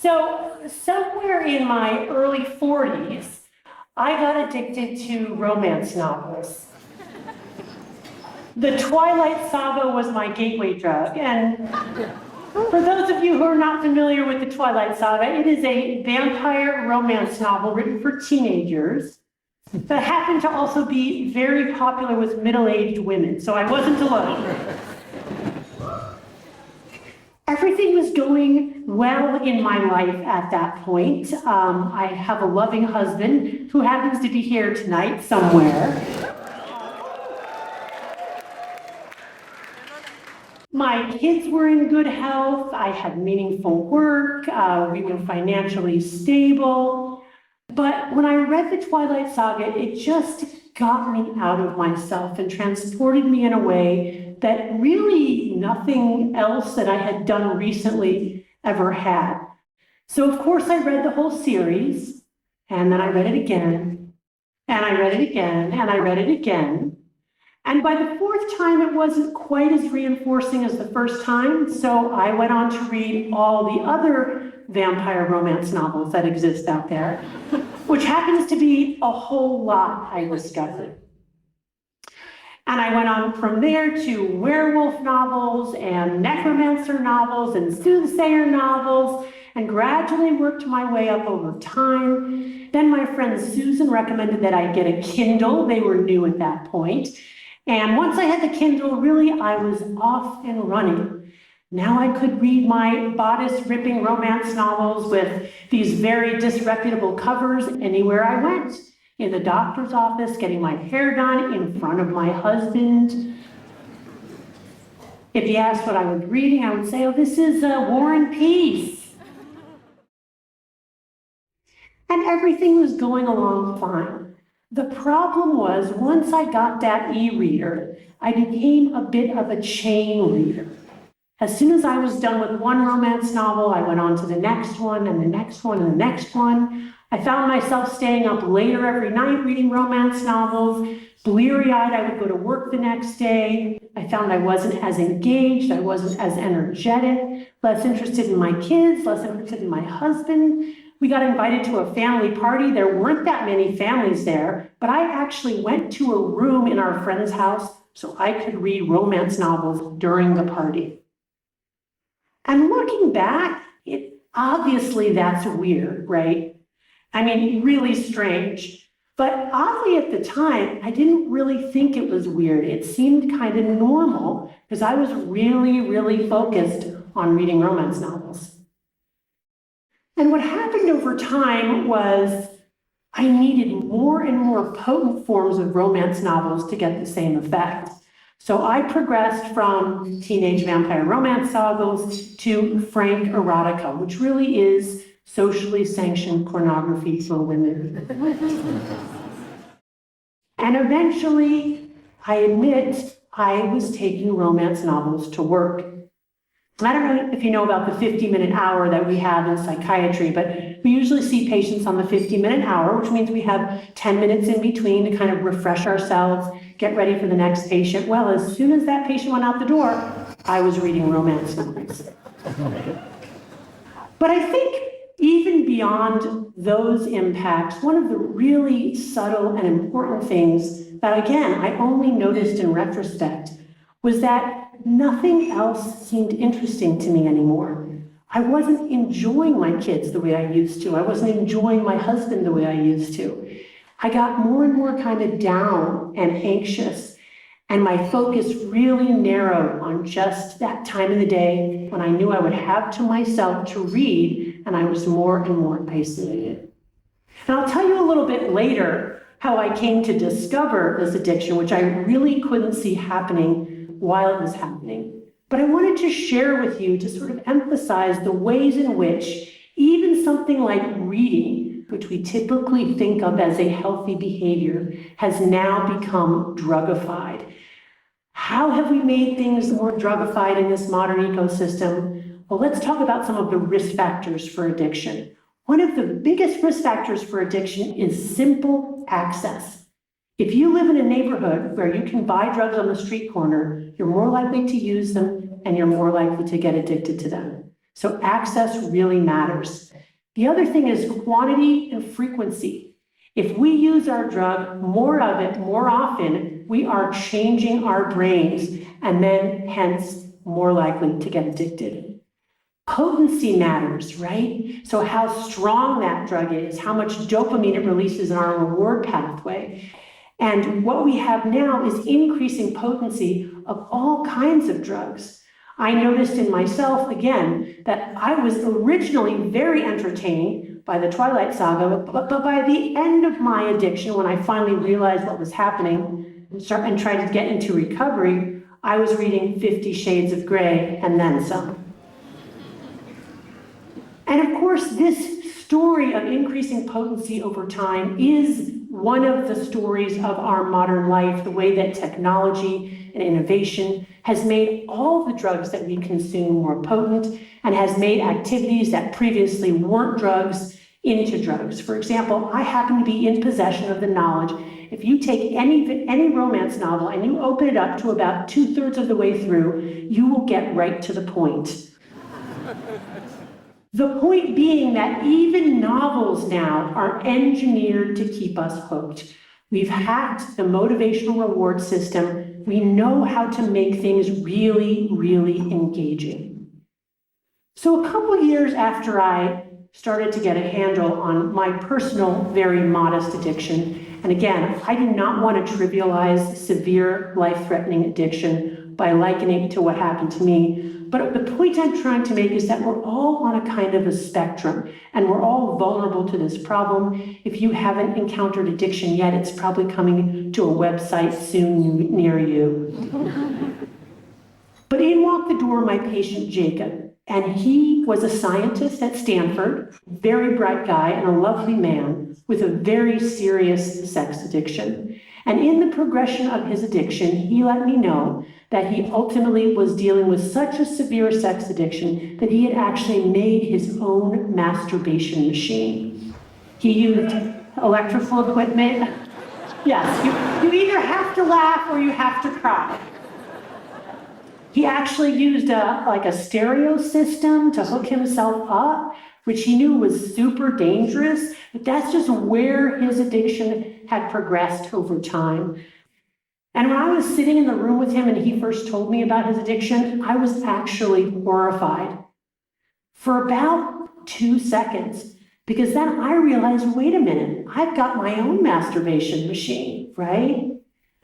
So somewhere in my early 40s, I got addicted to romance novels. The Twilight Saga was my gateway drug, and for those of you who are not familiar with the Twilight Saga, it is a vampire romance novel written for teenagers that happened to also be very popular with middle-aged women, so I wasn't alone. Everything was going well in my life at that point. I have a loving husband who happens to be here tonight somewhere. My kids were in good health. I had meaningful work. We were financially stable. But when I read the Twilight Saga, it just got me out of myself and transported me in a way that really nothing else that I had done recently ever had. So of course I read the whole series, and then I read it again, and I read it again, and I read it again. And by the fourth time, it wasn't quite as reinforcing as the first time, so I went on to read all the other vampire romance novels that exist out there, which happens to be a whole lot, I discovered. And I went on from there to werewolf novels and necromancer novels and soothsayer novels, and gradually worked my way up over time. Then my friend Susan recommended that I get a Kindle. They were new at that point. And once I had the Kindle, really, I was off and running. Now I could read my bodice-ripping romance novels with these very disreputable covers anywhere I went. In the doctor's office, getting my hair done, in front of my husband. If he asked what I was reading, I would say, oh, this is War and Peace. And everything was going along fine. The problem was, once I got that e-reader, I became a bit of a chain reader. As soon as I was done with one romance novel, I went on to the next one, and the next one, and the next one. I found myself staying up later every night reading romance novels. Bleary-eyed, I would go to work the next day. I found I wasn't as engaged, I wasn't as energetic, less interested in my kids, less interested in my husband. We got invited to a family party. There weren't that many families there, but I actually went to a room in our friend's house so I could read romance novels during the party. And looking back, obviously that's weird, right? I mean, really strange. But oddly at the time, I didn't really think it was weird. It seemed kind of normal because I was really, really focused on reading romance novels. And what happened over time was I needed more and more potent forms of romance novels to get the same effect. So I progressed from teenage vampire romance novels to frank erotica, which really is socially sanctioned pornography for women. And eventually, I admit, I was taking romance novels to work. I don't know if you know about the 50-minute hour that we have in psychiatry, but we usually see patients on the 50-minute hour, which means we have 10 minutes in between to kind of refresh ourselves, get ready for the next patient. Well, as soon as that patient went out the door, I was reading romance novels. But I think even beyond those impacts, one of the really subtle and important things that, again, I only noticed in retrospect was that nothing else seemed interesting to me anymore. I wasn't enjoying my kids the way I used to. I wasn't enjoying my husband the way I used to. I got more and more kind of down and anxious, and my focus really narrowed on just that time of the day when I knew I would have to myself to read, and I was more and more isolated. And I'll tell you a little bit later how I came to discover this addiction, which I really couldn't see happening while it was happening. But I wanted to share with you to sort of emphasize the ways in which even something like reading, which we typically think of as a healthy behavior, has now become drugified. How have we made things more drugified in this modern ecosystem? Well, let's talk about some of the risk factors for addiction. One of the biggest risk factors for addiction is simple access. If you live in a neighborhood where you can buy drugs on the street corner, you're more likely to use them and you're more likely to get addicted to them. So access really matters. The other thing is quantity and frequency. If we use our drug, more of it, more often, we are changing our brains and then hence more likely to get addicted. Potency matters, right? So how strong that drug is, how much dopamine it releases in our reward pathway. And what we have now is increasing potency of all kinds of drugs. I noticed in myself, again, that I was originally very entertained by the Twilight Saga, but by the end of my addiction, when I finally realized what was happening and tried to get into recovery, I was reading 50 Shades of Grey and then some. And of course, this story of increasing potency over time is one of the stories of our modern life, the way that technology and innovation has made all the drugs that we consume more potent and has made activities that previously weren't drugs into drugs. For example, I happen to be in possession of the knowledge, if you take any romance novel and you open it up to about 2/3 of the way through, you will get right to the point. The point being that even novels now are engineered to keep us hooked. We've hacked the motivational reward system. We know how to make things really, really engaging. So a couple years after I started to get a handle on my personal, very modest addiction, and again, I do not want to trivialize severe, life-threatening addiction by likening it to what happened to me. But the point I'm trying to make is that we're all on a kind of a spectrum, and we're all vulnerable to this problem. If you haven't encountered addiction yet, it's probably coming to a website soon near you. But in walked the door my patient Jacob, and he was a scientist at Stanford, very bright guy and a lovely man with a very serious sex addiction. And in the progression of his addiction, he let me know that he ultimately was dealing with such a severe sex addiction that he had actually made his own masturbation machine. He used electrical equipment. Yes, you either have to laugh or you have to cry. He actually used a stereo system to hook himself up, which he knew was super dangerous, but that's just where his addiction had progressed over time. And when I was sitting in the room with him and he first told me about his addiction, I was actually horrified for about 2 seconds, because then I realized, wait a minute, I've got my own masturbation machine, right?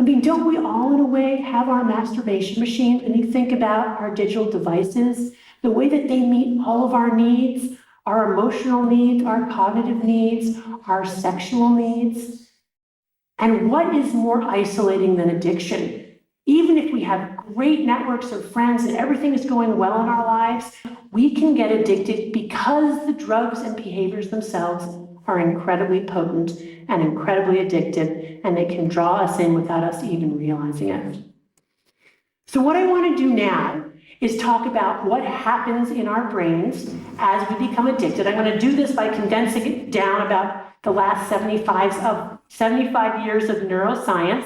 I mean, don't we all in a way have our masturbation machines? When you think about our digital devices, the way that they meet all of our needs, our emotional needs, our cognitive needs, our sexual needs. And what is more isolating than addiction? Even if we have great networks of friends and everything is going well in our lives, we can get addicted because the drugs and behaviors themselves are incredibly potent and incredibly addictive, and they can draw us in without us even realizing it. So what I want to do now is talk about what happens in our brains as we become addicted. I'm going to do this by condensing it down about the last 75 years of neuroscience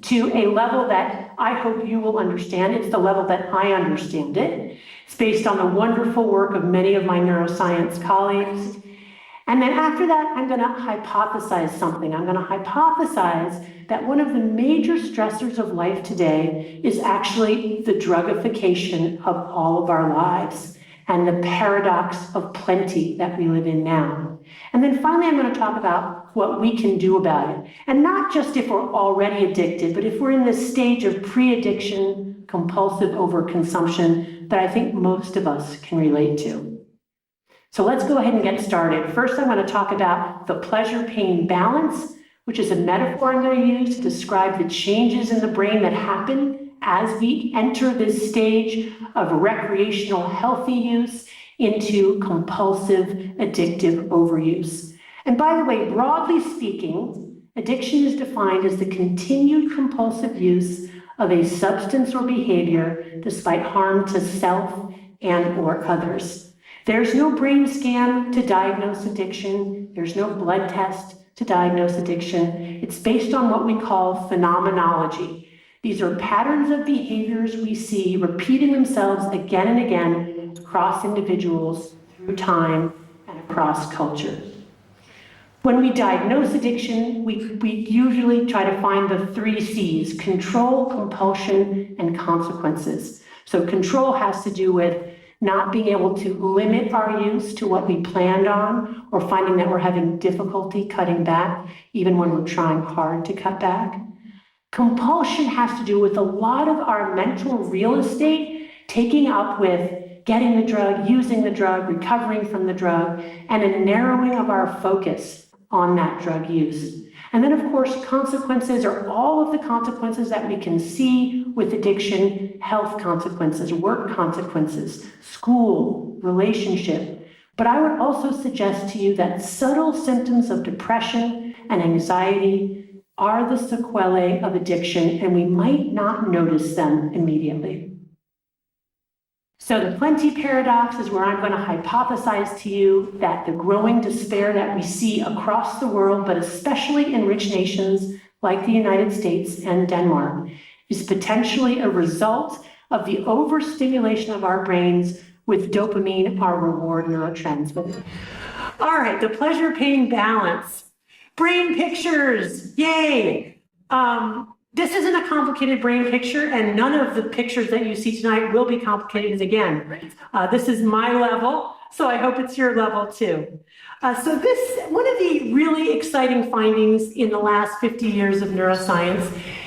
to a level that I hope you will understand. It's the level that I understand it. It's based on the wonderful work of many of my neuroscience colleagues. And then after that, I'm going to hypothesize something. I'm going to hypothesize that one of the major stressors of life today is actually the drugification of all of our lives and the paradox of plenty that we live in now. And then finally, I'm going to talk about what we can do about it. And not just if we're already addicted, but if we're in this stage of pre-addiction, compulsive overconsumption that I think most of us can relate to. So let's go ahead and get started. First, I'm going to talk about the pleasure-pain balance, which is a metaphor I'm going to use to describe the changes in the brain that happen as we enter this stage of recreational healthy use into compulsive addictive overuse. And by the way, broadly speaking, addiction is defined as the continued compulsive use of a substance or behavior despite harm to self and or others. There's no brain scan to diagnose addiction. There's no blood test to diagnose addiction. It's based on what we call phenomenology. These are patterns of behaviors we see repeating themselves again and again across individuals through time and across culture. When we diagnose addiction, we usually try to find the 3 C's: control, compulsion, and consequences. So control has to do with not being able to limit our use to what we planned on, or finding that we're having difficulty cutting back, even when we're trying hard to cut back. Compulsion has to do with a lot of our mental real estate taking up with getting the drug, using the drug, recovering from the drug, and a narrowing of our focus on that drug use. And then, of course, consequences are all of the consequences that we can see with addiction: health consequences, work consequences, school, relationship. But I would also suggest to you that subtle symptoms of depression and anxiety are the sequelae of addiction, and we might not notice them immediately. So the plenty paradox is where I'm going to hypothesize to you that the growing despair that we see across the world, but especially in rich nations like the United States and Denmark, is potentially a result of the overstimulation of our brains with dopamine, our reward neurotransmitter. All right, the pleasure-pain balance. Brain pictures, yay! This isn't a complicated brain picture, and none of the pictures that you see tonight will be complicated again. This is my level, so I hope it's your level too. One of the really exciting findings in the last 50 years of neuroscience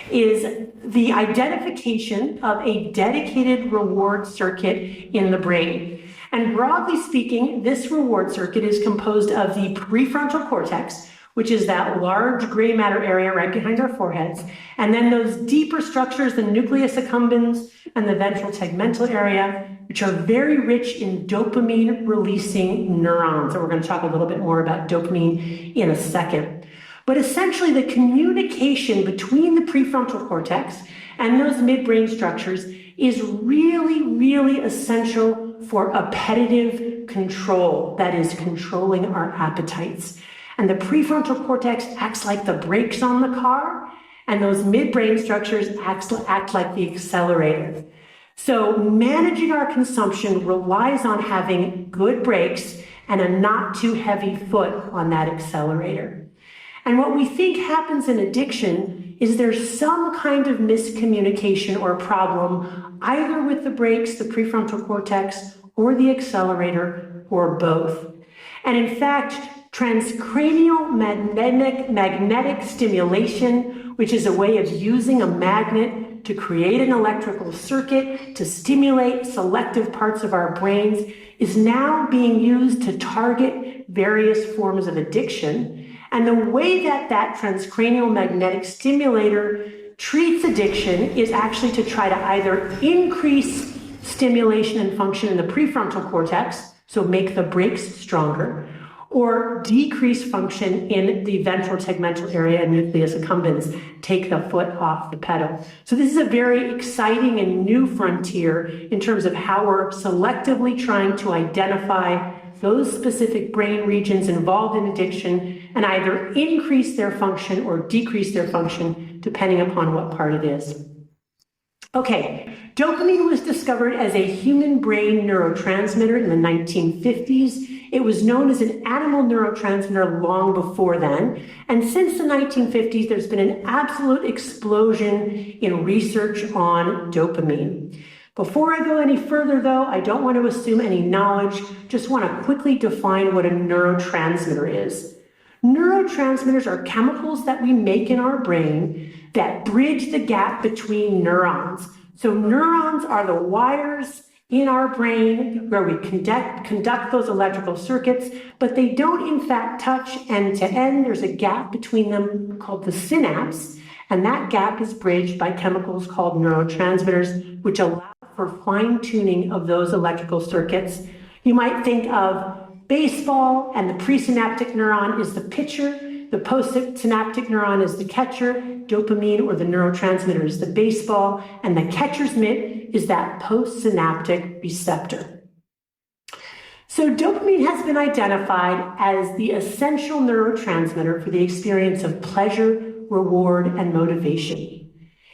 is the identification of a dedicated reward circuit in the brain. And broadly speaking, this reward circuit is composed of the prefrontal cortex, which is that large gray matter area right behind our foreheads, and then those deeper structures, the nucleus accumbens and the ventral tegmental area, which are very rich in dopamine-releasing neurons. And we're going to talk a little bit more about dopamine in a second. But essentially, the communication between the prefrontal cortex and those midbrain structures is really, really essential for appetitive control, that is, controlling our appetites. And the prefrontal cortex acts like the brakes on the car, and those midbrain structures act like the accelerator. So managing our consumption relies on having good brakes and a not too heavy foot on that accelerator. And what we think happens in addiction is there's some kind of miscommunication or problem, either with the brakes, the prefrontal cortex, or the accelerator, or both. And in fact, transcranial magnetic stimulation, which is a way of using a magnet to create an electrical circuit to stimulate selective parts of our brains, is now being used to target various forms of addiction. And the way that that transcranial magnetic stimulator treats addiction is actually to try to either increase stimulation and function in the prefrontal cortex, so make the brakes stronger, or decrease function in the ventral tegmental area and nucleus accumbens, take the foot off the pedal. So this is a very exciting and new frontier in terms of how we're selectively trying to identify those specific brain regions involved in addiction and either increase their function or decrease their function depending upon what part it is. Okay, dopamine was discovered as a human brain neurotransmitter in the 1950s. It was known as an animal neurotransmitter long before then. And since the 1950s, there's been an absolute explosion in research on dopamine. Before I go any further, though, I don't want to assume any knowledge, just want to quickly define what a neurotransmitter is. Neurotransmitters are chemicals that we make in our brain that bridge the gap between neurons. So neurons are the wires in our brain where we conduct those electrical circuits, but they don't in fact touch end to end. There's a gap between them called the synapse, and that gap is bridged by chemicals called neurotransmitters, which allow for fine-tuning of those electrical circuits. You might think of baseball, and the presynaptic neuron is the pitcher, the postsynaptic neuron is the catcher, dopamine or the neurotransmitter is the baseball, and the catcher's mitt is that postsynaptic receptor. So dopamine has been identified as the essential neurotransmitter for the experience of pleasure, reward, and motivation.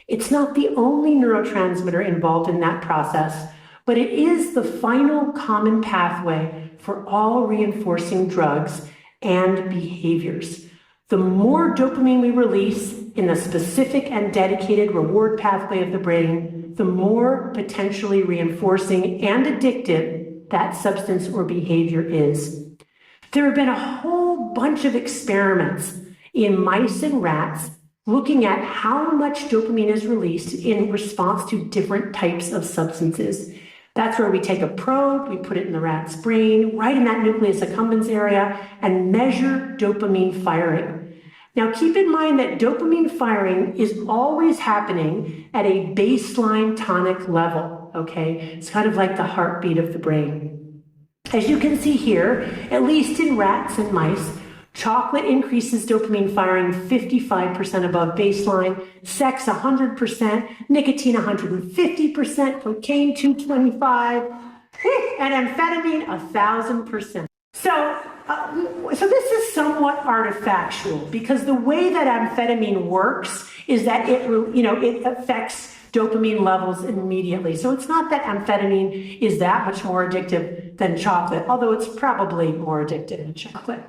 It's not the only neurotransmitter involved in that process, but it is the final common pathway for all reinforcing drugs and behaviors. The more dopamine we release in the specific and dedicated reward pathway of the brain, the more potentially reinforcing and addictive that substance or behavior is. There have been a whole bunch of experiments in mice and rats looking at how much dopamine is released in response to different types of substances. That's where we take a probe, we put it in the rat's brain, right in that nucleus accumbens area, and measure dopamine firing. Now, keep in mind that dopamine firing is always happening at a baseline tonic level, okay? It's kind of like the heartbeat of the brain. As you can see here, at least in rats and mice, chocolate increases dopamine firing 55% above baseline, sex 100%, nicotine 150%, cocaine 225, and amphetamine 1,000%. So this is somewhat artifactual because the way that amphetamine works is that it affects dopamine levels immediately. So it's not that amphetamine is that much more addictive than chocolate, although it's probably more addictive than chocolate.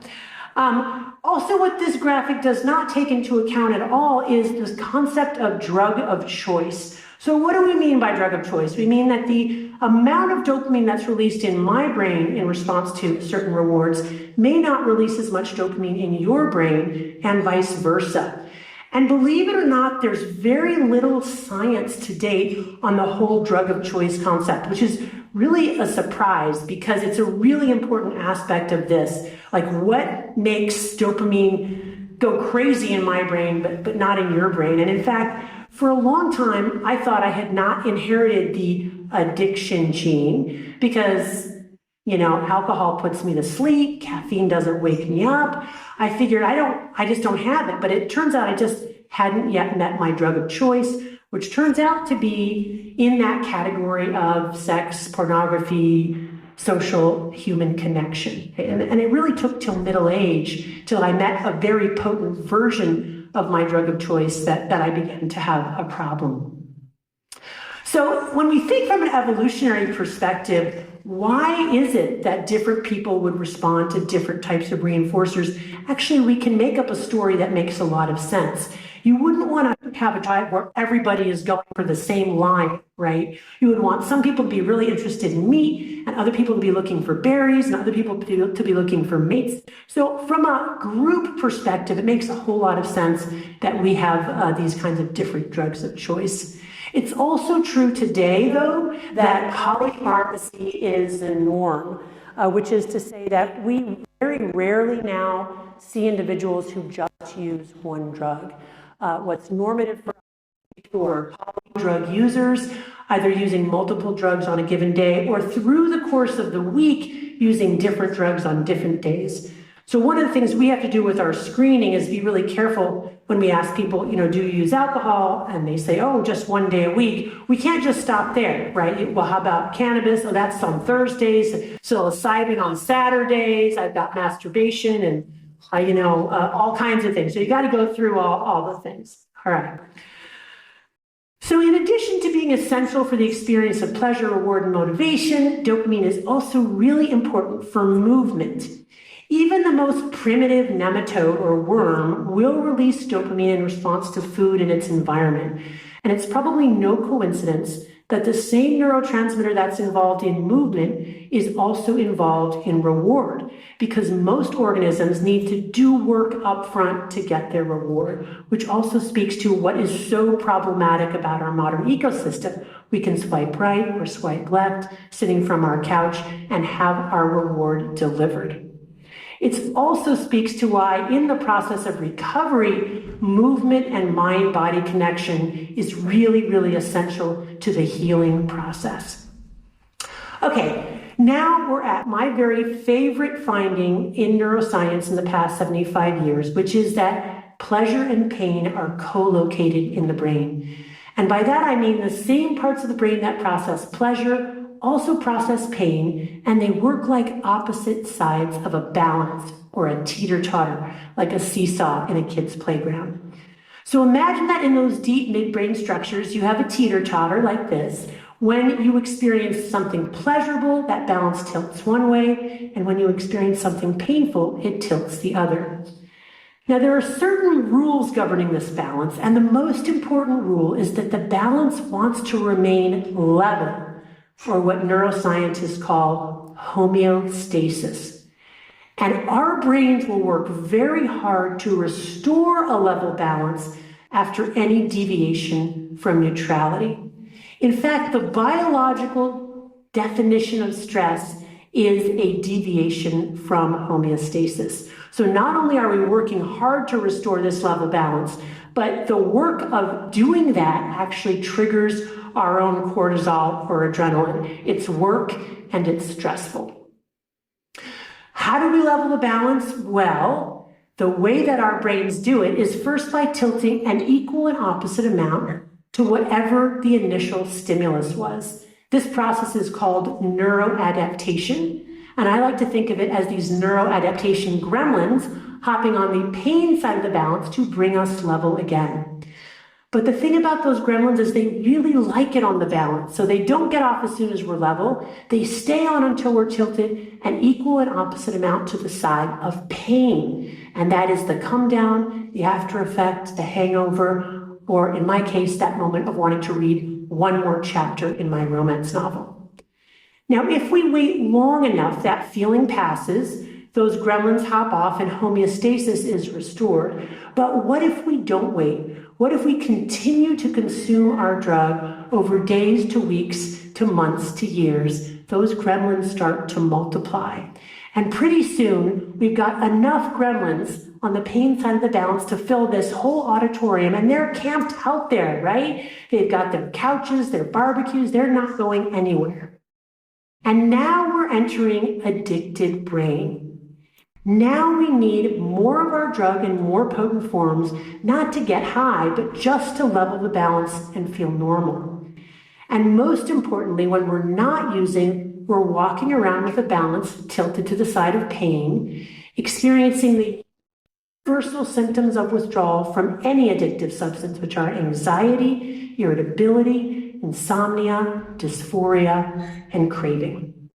Also, what this graphic does not take into account at all is this concept of drug of choice. So what do we mean by drug of choice? We mean that the amount of dopamine that's released in my brain in response to certain rewards may not release as much dopamine in your brain and vice versa. And believe it or not, there's very little science to date on the whole drug of choice concept, which is really a surprise because it's a really important aspect of this. Like, what makes dopamine go crazy in my brain, but not in your brain? And in fact, for a long time, I thought I had not inherited the addiction gene because, alcohol puts me to sleep, caffeine doesn't wake me up. I figured I just don't have it, but it turns out I just hadn't yet met my drug of choice, which turns out to be in that category of sex, pornography, social human connection. And it really took till middle age till I met a very potent version of my drug of choice that I began to have a problem. So when we think from an evolutionary perspective, why is it that different people would respond to different types of reinforcers? Actually, we can make up a story that makes a lot of sense. You wouldn't want to have a diet where everybody is going for the same line, right? You would want some people to be really interested in meat and other people to be looking for berries and other people to be looking for mates. So from a group perspective, it makes a whole lot of sense that we have these kinds of different drugs of choice. It's also true today, though, that polypharmacy is the norm, which is to say that we very rarely now see individuals who just use one drug. What's normative for drug users, either using multiple drugs on a given day or through the course of the week using different drugs on different days. So one of the things we have to do with our screening is be really careful when we ask people, do you use alcohol? And they say, oh, just one day a week. We can't just stop there, right? Well, how about cannabis? Oh, that's on Thursdays. Psilocybin on Saturdays. I've got masturbation and, all kinds of things. So you got to go through all the things. All right. So in addition to being essential for the experience of pleasure, reward, and motivation, dopamine is also really important for movement. Even the most primitive nematode or worm will release dopamine in response to food in its environment. And it's probably no coincidence that the same neurotransmitter that's involved in movement is also involved in reward, because most organisms need to do work up front to get their reward, which also speaks to what is so problematic about our modern ecosystem. We can swipe right or swipe left, sitting from our couch, and have our reward delivered. It also speaks to why, in the process of recovery, movement and mind-body connection is really, really essential to the healing process. Okay, now we're at my very favorite finding in neuroscience in the past 75 years, which is that pleasure and pain are co-located in the brain. And by that, I mean the same parts of the brain that process pleasure also process pain, and they work like opposite sides of a balance or a teeter-totter, like a seesaw in a kid's playground. So imagine that in those deep midbrain structures, you have a teeter-totter like this, When you experience something pleasurable, that balance tilts one way, and when you experience something painful, it tilts the other. Now, there are certain rules governing this balance, and the most important rule is that the balance wants to remain level, or what neuroscientists call homeostasis. And our brains will work very hard to restore a level balance after any deviation from neutrality. In fact, the biological definition of stress is a deviation from homeostasis. So not only are we working hard to restore this level balance, but the work of doing that actually triggers our own cortisol or adrenaline. It's work and it's stressful. How do we level the balance? Well, the way that our brains do it is first by tilting an equal and opposite amount to whatever the initial stimulus was. This process is called neuroadaptation, and I like to think of it as these neuroadaptation gremlins hopping on the pain side of the balance to bring us level again. But the thing about those gremlins is they really like it on the balance, so they don't get off as soon as we're level. They stay on until we're tilted an equal and opposite amount to the side of pain, and that is the come down, the after effect, the hangover, or in my case, that moment of wanting to read one more chapter in my romance novel. Now, if we wait long enough, that feeling passes, those gremlins hop off and homeostasis is restored. But what if we don't wait? What if we continue to consume our drug over days to weeks to months to years? Those gremlins start to multiply. And pretty soon, we've got enough gremlins on the pain side of the balance to fill this whole auditorium, and they're camped out there, right? They've got their couches, their barbecues, they're not going anywhere. And now we're entering addicted brain. Now we need more of our drug in more potent forms, not to get high, but just to level the balance and feel normal. And most importantly, when we're not using, we're walking around with a balance tilted to the side of pain, experiencing the universal symptoms of withdrawal from any addictive substance, which are anxiety, irritability, insomnia, dysphoria, and craving.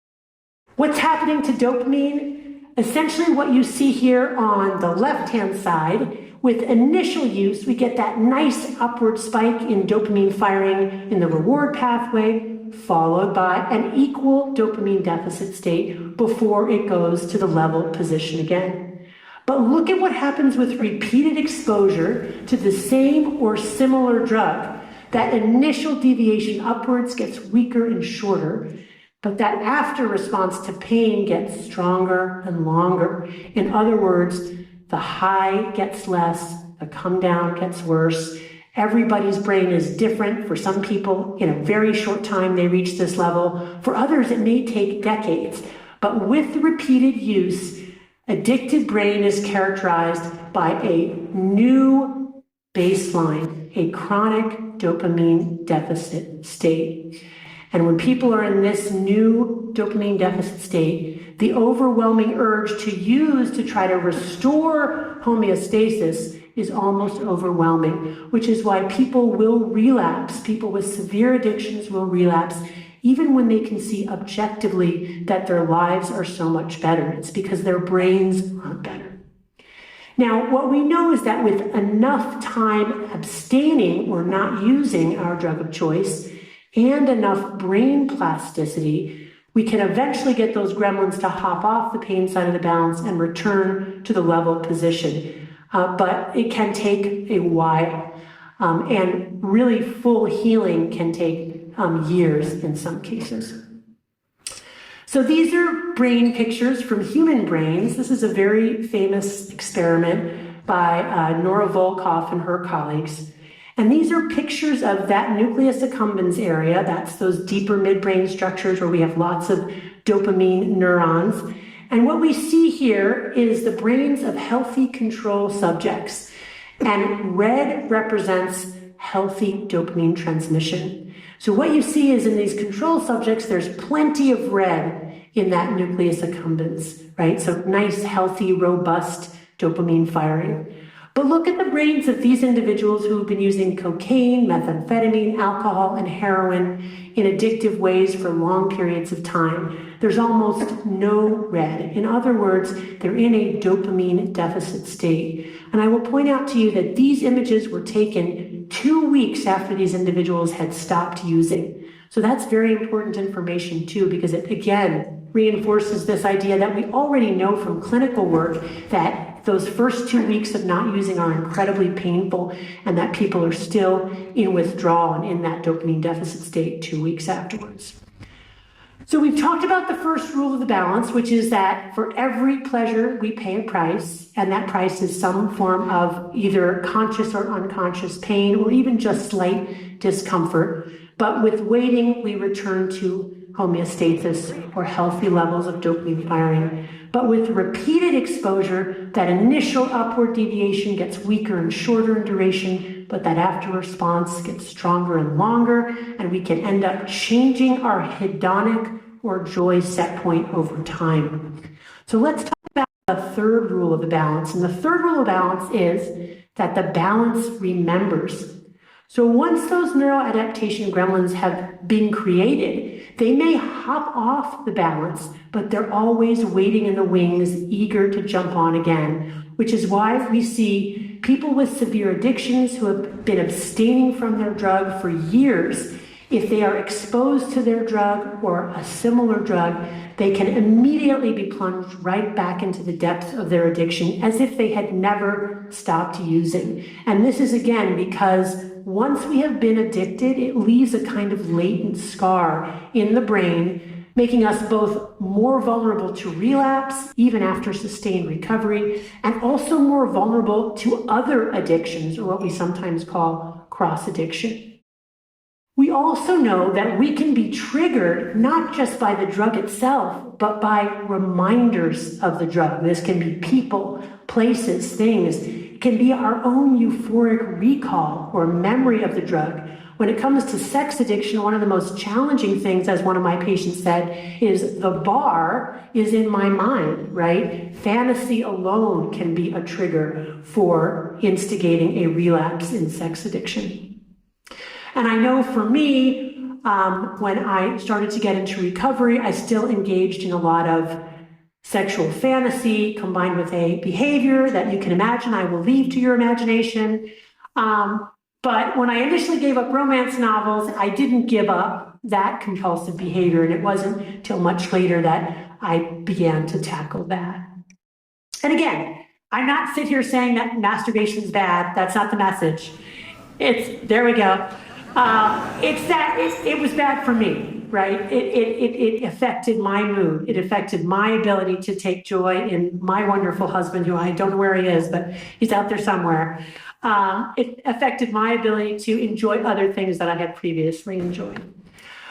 What's happening to dopamine? Essentially what you see here on the left-hand side, with initial use, we get that nice upward spike in dopamine firing in the reward pathway, followed by an equal dopamine deficit state before it goes to the level position again. But look at what happens with repeated exposure to the same or similar drug. That initial deviation upwards gets weaker and shorter, but that after response to pain gets stronger and longer. In other words, the high gets less, the come down gets worse. Everybody's brain is different. For some people, in a very short time, they reach this level. For others, it may take decades. But with repeated use, addicted brain is characterized by a new baseline, a chronic dopamine deficit state. And when people are in this new dopamine deficit state, the overwhelming urge to use to try to restore homeostasis is almost overwhelming, which is why people will relapse. People with severe addictions will relapse, even when they can see objectively that their lives are so much better. It's because their brains aren't better. Now, what we know is that with enough time abstaining or not using our drug of choice, and enough brain plasticity, we can eventually get those gremlins to hop off the pain side of the balance and return to the level position. But it can take a while, and really full healing can take years in some cases. So these are brain pictures from human brains. This is a very famous experiment by Nora Volkoff and her colleagues. And these are pictures of that nucleus accumbens area. That's those deeper midbrain structures where we have lots of dopamine neurons. And what we see here is the brains of healthy control subjects. And red represents healthy dopamine transmission. So what you see is in these control subjects, there's plenty of red in that nucleus accumbens, right? So nice, healthy, robust dopamine firing. But look at the brains of these individuals who have been using cocaine, methamphetamine, alcohol, and heroin in addictive ways for long periods of time. There's almost no red. In other words, they're in a dopamine deficit state. And I will point out to you that these images were taken 2 weeks after these individuals had stopped using. So that's very important information too, because it again reinforces this idea that we already know from clinical work that those first 2 weeks of not using are incredibly painful and that people are still in withdrawal and in that dopamine deficit state 2 weeks afterwards. So we've talked about the first rule of the balance, which is that for every pleasure we pay a price, and that price is some form of either conscious or unconscious pain or even just slight discomfort. But with waiting, we return to homeostasis or healthy levels of dopamine firing. But with repeated exposure, that initial upward deviation gets weaker and shorter in duration, but that after response gets stronger and longer, and we can end up changing our hedonic or joy set point over time. So let's talk about the third rule of the balance. And the third rule of balance is that the balance remembers. So once those neuroadaptation gremlins have been created, they may hop off the balance, but they're always waiting in the wings, eager to jump on again, which is why we see people with severe addictions who have been abstaining from their drug for years. If they are exposed to their drug or a similar drug, they can immediately be plunged right back into the depths of their addiction as if they had never stopped using. And this is again because once we have been addicted, it leaves a kind of latent scar in the brain, making us both more vulnerable to relapse, even after sustained recovery, and also more vulnerable to other addictions, or what we sometimes call cross-addiction. We also know that we can be triggered not just by the drug itself, but by reminders of the drug. This can be people, places, things. It can be our own euphoric recall or memory of the drug. When it comes to sex addiction, one of the most challenging things, as one of my patients said, is the bar is in my mind, right? Fantasy alone can be a trigger for instigating a relapse in sex addiction. And I know for me, when I started to get into recovery, I still engaged in a lot of sexual fantasy combined with a behavior that you can imagine I will leave to your imagination. But when I initially gave up romance novels, I didn't give up that compulsive behavior. And it wasn't till much later that I began to tackle that. And again, I'm not sitting here saying that masturbation is bad. That's not the message. There we go. It's that it was bad for me, right? It affected my mood. It affected my ability to take joy in my wonderful husband, who I don't know where he is, but he's out there somewhere. It affected my ability to enjoy other things that I had previously enjoyed.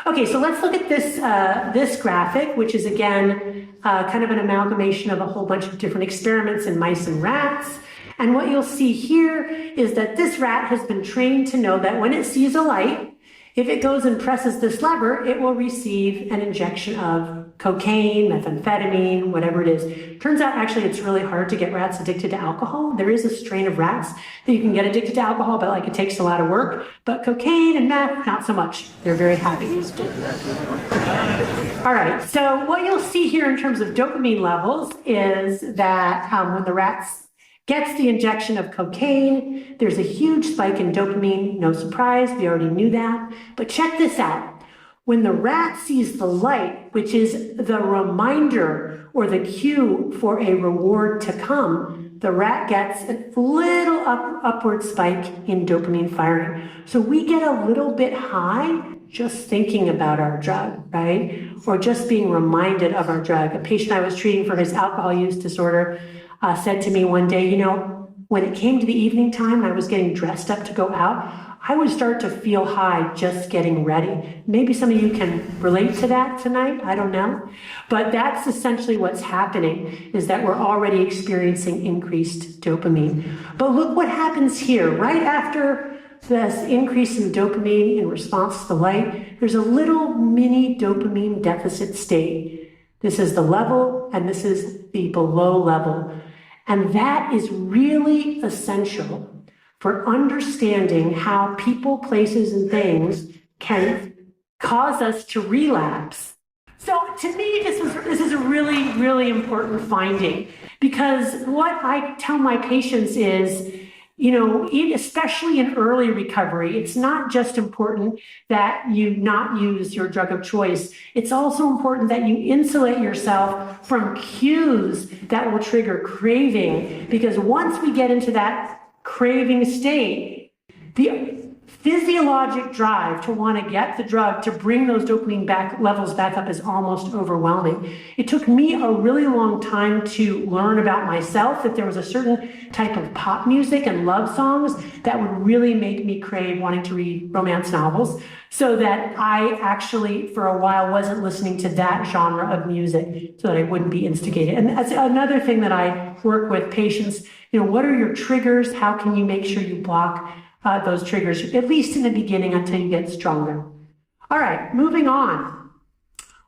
Okay, so let's look at this graphic, which is again kind of an amalgamation of a whole bunch of different experiments in mice and rats. And what you'll see here is that this rat has been trained to know that when it sees a light, if it goes and presses this lever, it will receive an injection of cocaine, methamphetamine, whatever it is. Turns out actually it's really hard to get rats addicted to alcohol. There is a strain of rats that you can get addicted to alcohol, but like it takes a lot of work. But cocaine and meth, not so much. They're very happy. All right, so what you'll see here in terms of dopamine levels is that when the rats gets the injection of cocaine, there's a huge spike in dopamine. No surprise, we already knew that. But check this out. When the rat sees the light, which is the reminder or the cue for a reward to come, the rat gets a little upward spike in dopamine firing. So we get a little bit high just thinking about our drug, right? Or just being reminded of our drug. A patient I was treating for his alcohol use disorder said to me one day, you know, when it came to the evening time and I was getting dressed up to go out, I would start to feel high just getting ready. Maybe some of you can relate to that tonight, I don't know. But that's essentially what's happening, is that we're already experiencing increased dopamine. But look what happens here. Right after this increase in dopamine in response to the light, there's a little mini dopamine deficit state. This is the level and this is the below level. And that is really essential for understanding how people, places, and things can cause us to relapse. So to me, this is a really, really important finding, because what I tell my patients is, especially in early recovery, it's not just important that you not use your drug of choice. It's also important that you insulate yourself from cues that will trigger craving, because once we get into that craving state, the physiologic drive to want to get the drug to bring those dopamine levels back up is almost overwhelming. It took me a really long time to learn about myself that there was a certain type of pop music and love songs that would really make me crave wanting to read romance novels, so that I actually, for a while, wasn't listening to that genre of music so that I wouldn't be instigated. And that's another thing that I work with patients. What are your triggers? How can you make sure you block those triggers, at least in the beginning, until you get stronger? All right, moving on.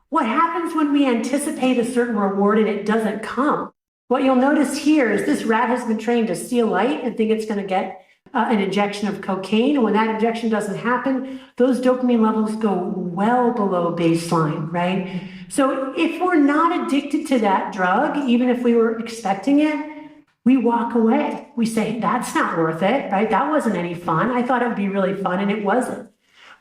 What happens when we anticipate a certain reward and it doesn't come? What you'll notice here is this rat has been trained to see a light and think it's going to get an injection of cocaine. And when that injection doesn't happen, those dopamine levels go well below baseline, right? So if we're not addicted to that drug, even if we were expecting it, we walk away. We say, that's not worth it, right? That wasn't any fun. I thought it would be really fun, and it wasn't.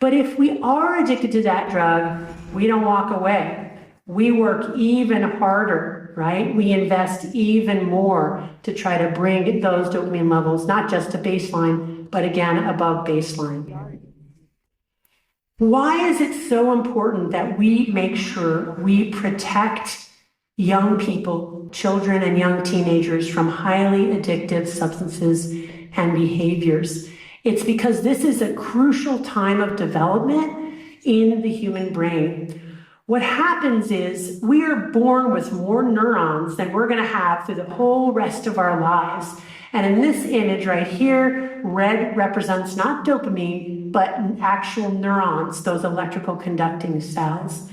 But if we are addicted to that drug, we don't walk away. We work even harder, right? We invest even more to try to bring those dopamine levels, not just to baseline, but again, above baseline. Why is it so important that we make sure we protect young people, children and young teenagers, from highly addictive substances and behaviors? It's because this is a crucial time of development in the human brain. What happens is we are born with more neurons than we're going to have through the whole rest of our lives. And in this image right here, red represents not dopamine, but actual neurons, those electrical conducting cells.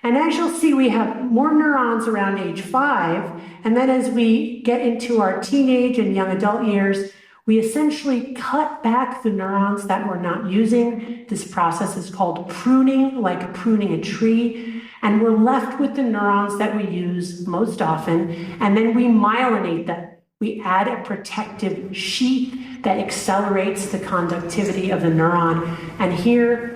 And as you'll see, we have more neurons around age 5, and then as we get into our teenage and young adult years, we essentially cut back the neurons that we're not using. This process is called pruning, like pruning a tree, and we're left with the neurons that we use most often, and then we myelinate them. We add a protective sheath that accelerates the conductivity of the neuron, and here,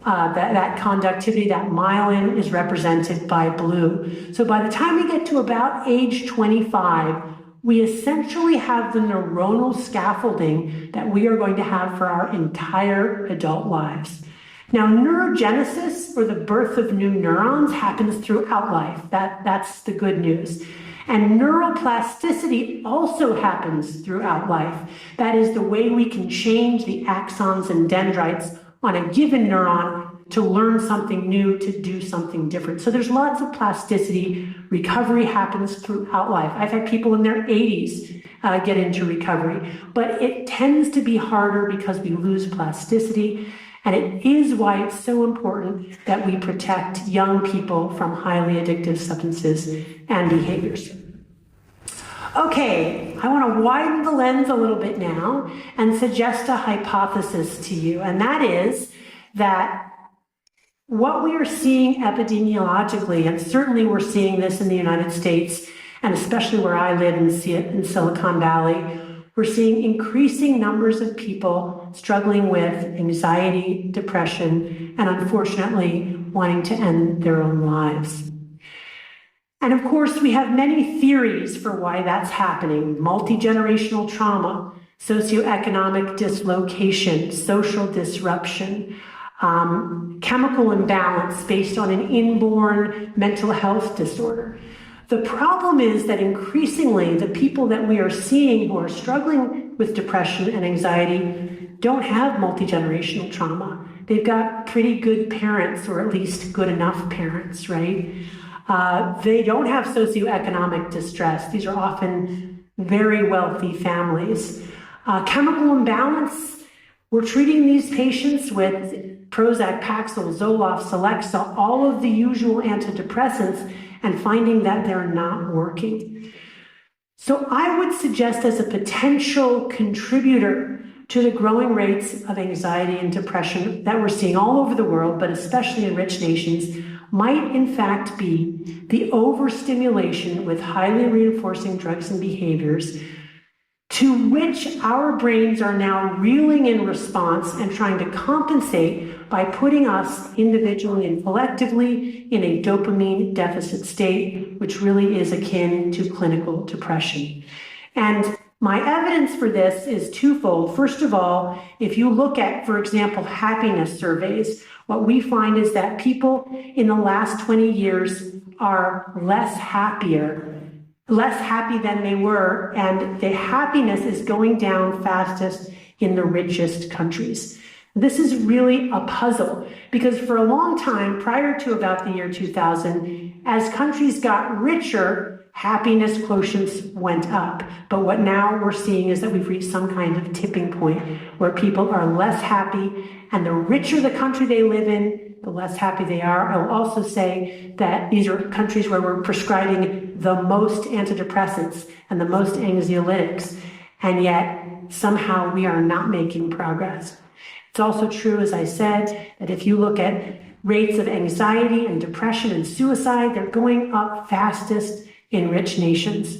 that conductivity, that myelin, is represented by blue. So by the time we get to about age 25, we essentially have the neuronal scaffolding that we are going to have for our entire adult lives. Now, neurogenesis, or the birth of new neurons, happens throughout life. That's the good news. And neuroplasticity also happens throughout life. That is the way we can change the axons and dendrites on a given neuron to learn something new, to do something different. So there's lots of plasticity. Recovery happens throughout life. I've had people in their 80s get into recovery, but it tends to be harder because we lose plasticity. And it is why it's so important that we protect young people from highly addictive substances and behaviors. Okay, I want to widen the lens a little bit now and suggest a hypothesis to you, and that is that what we are seeing epidemiologically, and certainly we're seeing this in the United States, and especially where I live in Silicon Valley, we're seeing increasing numbers of people struggling with anxiety, depression, and unfortunately wanting to end their own lives. And of course, we have many theories for why that's happening: multi-generational trauma, socioeconomic dislocation, social disruption, chemical imbalance based on an inborn mental health disorder. The problem is that increasingly the people that we are seeing who are struggling with depression and anxiety don't have multi-generational trauma. They've got pretty good parents, or at least good enough parents, right? They don't have socioeconomic distress. These are often very wealthy families. Chemical imbalance, we're treating these patients with Prozac, Paxil, Zoloft, Celexa, all of the usual antidepressants, and finding that they're not working. So I would suggest as a potential contributor to the growing rates of anxiety and depression that we're seeing all over the world, but especially in rich nations, might in fact be the overstimulation with highly reinforcing drugs and behaviors to which our brains are now reeling in response and trying to compensate by putting us individually and collectively in a dopamine deficit state, which really is akin to clinical depression. And my evidence for this is twofold. First of all, if you look at, for example, happiness surveys, what we find is that people in the last 20 years are less happy than they were, and the happiness is going down fastest in the richest countries. This is really a puzzle because for a long time, prior to about the year 2000, as countries got richer, happiness quotients went up. But what now we're seeing is that we've reached some kind of tipping point where people are less happy, and the richer the country they live in, the less happy they are. I will also say that these are countries where we're prescribing the most antidepressants and the most anxiolytics, and yet somehow we are not making progress. It's also true, as I said, that if you look at rates of anxiety and depression and suicide, they're going up fastest in rich nations.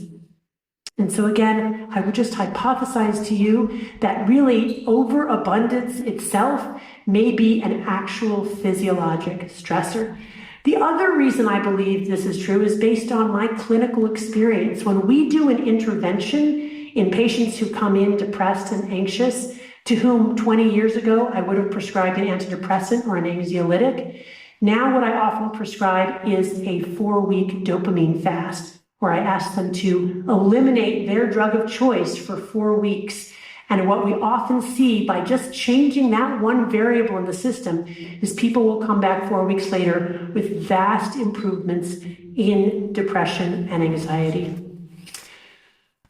And so again, I would just hypothesize to you that really overabundance itself may be an actual physiologic stressor. The other reason I believe this is true is based on my clinical experience. When we do an intervention in patients who come in depressed and anxious, to whom 20 years ago I would have prescribed an antidepressant or an anxiolytic, now what I often prescribe is a 4-week dopamine fast, where I ask them to eliminate their drug of choice for 4 weeks. And what we often see by just changing that one variable in the system is people will come back 4 weeks later with vast improvements in depression and anxiety.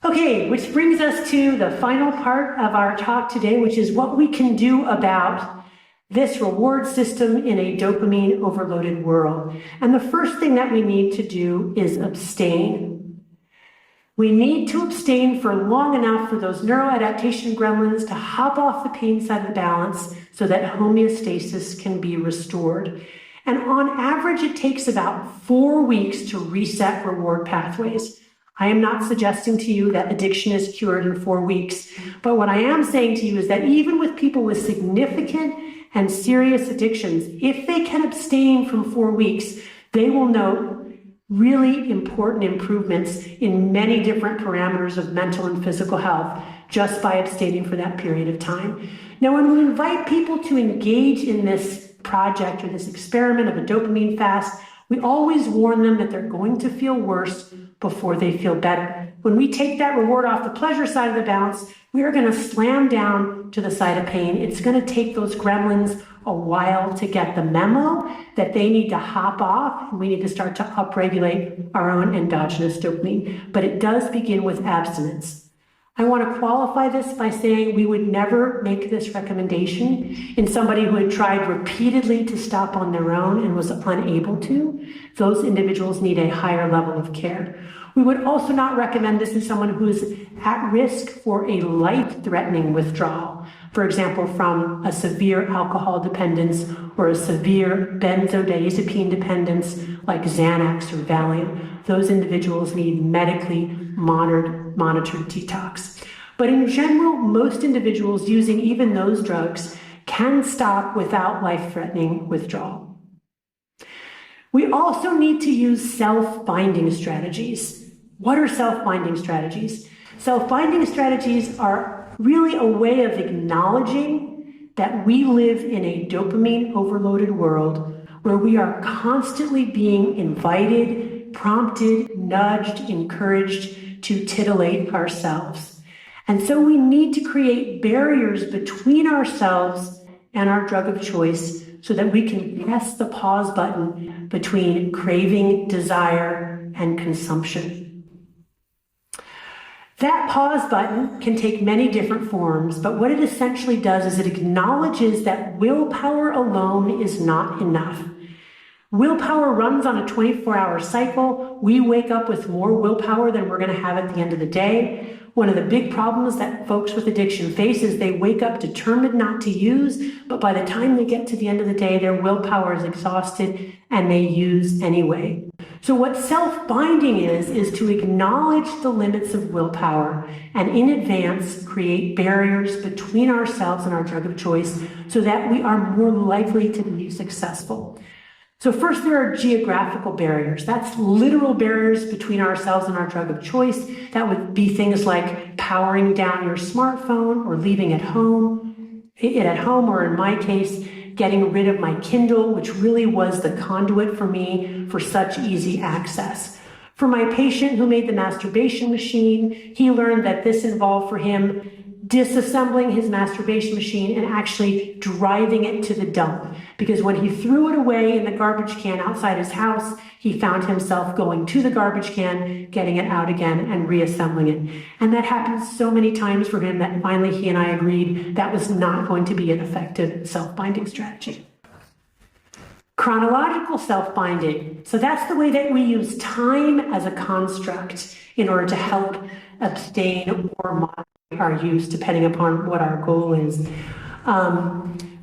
Okay, which brings us to the final part of our talk today, which is what we can do about this reward system in a dopamine overloaded world. And the first thing that we need to do is abstain. We need to abstain for long enough for those neuroadaptation gremlins to hop off the pain side of the balance so that homeostasis can be restored. And on average, it takes about 4 weeks to reset reward pathways. I am not suggesting to you that addiction is cured in 4 weeks, but what I am saying to you is that even with people with significant and serious addictions, if they can abstain from 4 weeks, they will note really important improvements in many different parameters of mental and physical health just by abstaining for that period of time. Now, when we invite people to engage in this project or this experiment of a dopamine fast, we always warn them that they're going to feel worse before they feel better. When we take that reward off the pleasure side of the balance, we are going to slam down to the side of pain. It's going to take those gremlins a while to get the memo that they need to hop off, and we need to start to upregulate our own endogenous dopamine. But it does begin with abstinence. I want to qualify this by saying we would never make this recommendation in somebody who had tried repeatedly to stop on their own and was unable to. Those individuals need a higher level of care. We would also not recommend this in someone who is at risk for a life-threatening withdrawal, for example, from a severe alcohol dependence or a severe benzodiazepine dependence like Xanax or Valium. Those individuals need medically monitored detox. But in general, most individuals using even those drugs can stop without life-threatening withdrawal. We also need to use self-binding strategies. What are self-binding strategies? Self-binding strategies are really a way of acknowledging that we live in a dopamine overloaded world where we are constantly being invited, prompted, nudged, encouraged to titillate ourselves. And so we need to create barriers between ourselves and our drug of choice so that we can press the pause button between craving, desire, and consumption. That pause button can take many different forms, but what it essentially does is it acknowledges that willpower alone is not enough. Willpower runs on a 24-hour cycle. We wake up with more willpower than we're going to have at the end of the day. One of the big problems that folks with addiction face is they wake up determined not to use, but by the time they get to the end of the day, their willpower is exhausted and they use anyway. So what self-binding is to acknowledge the limits of willpower and in advance create barriers between ourselves and our drug of choice so that we are more likely to be successful. So first, there are geographical barriers. That's literal barriers between ourselves and our drug of choice. That would be things like powering down your smartphone or leaving it at home, or in my case, getting rid of my Kindle, which really was the conduit for me for such easy access. For my patient who made the masturbation machine, he learned that this involved for him disassembling his masturbation machine and actually driving it to the dump. Because when he threw it away in the garbage can outside his house, he found himself going to the garbage can, getting it out again, and reassembling it. And that happened so many times for him that finally he and I agreed that was not going to be an effective self-binding strategy. Chronological self-binding. So that's the way that we use time as a construct in order to help abstain or moderate our use, depending upon what our goal is.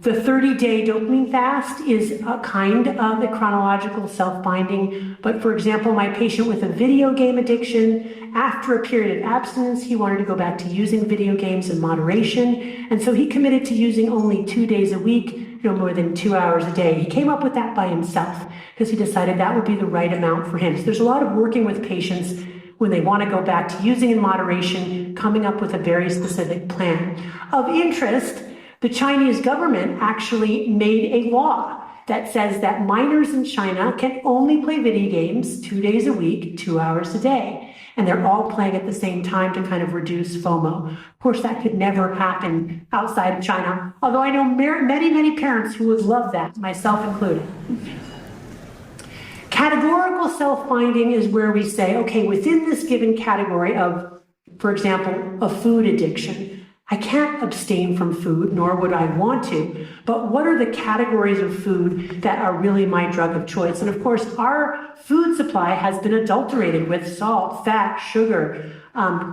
The 30-day dopamine fast is a kind of a chronological self-binding, but for example, my patient with a video game addiction, after a period of abstinence, he wanted to go back to using video games in moderation, and so he committed to using only 2 days a week, no more than 2 hours a day. He came up with that by himself because he decided that would be the right amount for him. So there's a lot of working with patients when they want to go back to using in moderation, coming up with a very specific plan. Of interest, the Chinese government actually made a law that says that minors in China can only play video games 2 days a week, 2 hours a day. And they're all playing at the same time to kind of reduce FOMO. Of course, that could never happen outside of China, although I know many, many parents who would love that, myself included. Categorical self-binding is where we say, okay, within this given category of, for example, a food addiction, I can't abstain from food, nor would I want to, but what are the categories of food that are really my drug of choice? And of course, our food supply has been adulterated with salt, fat, sugar,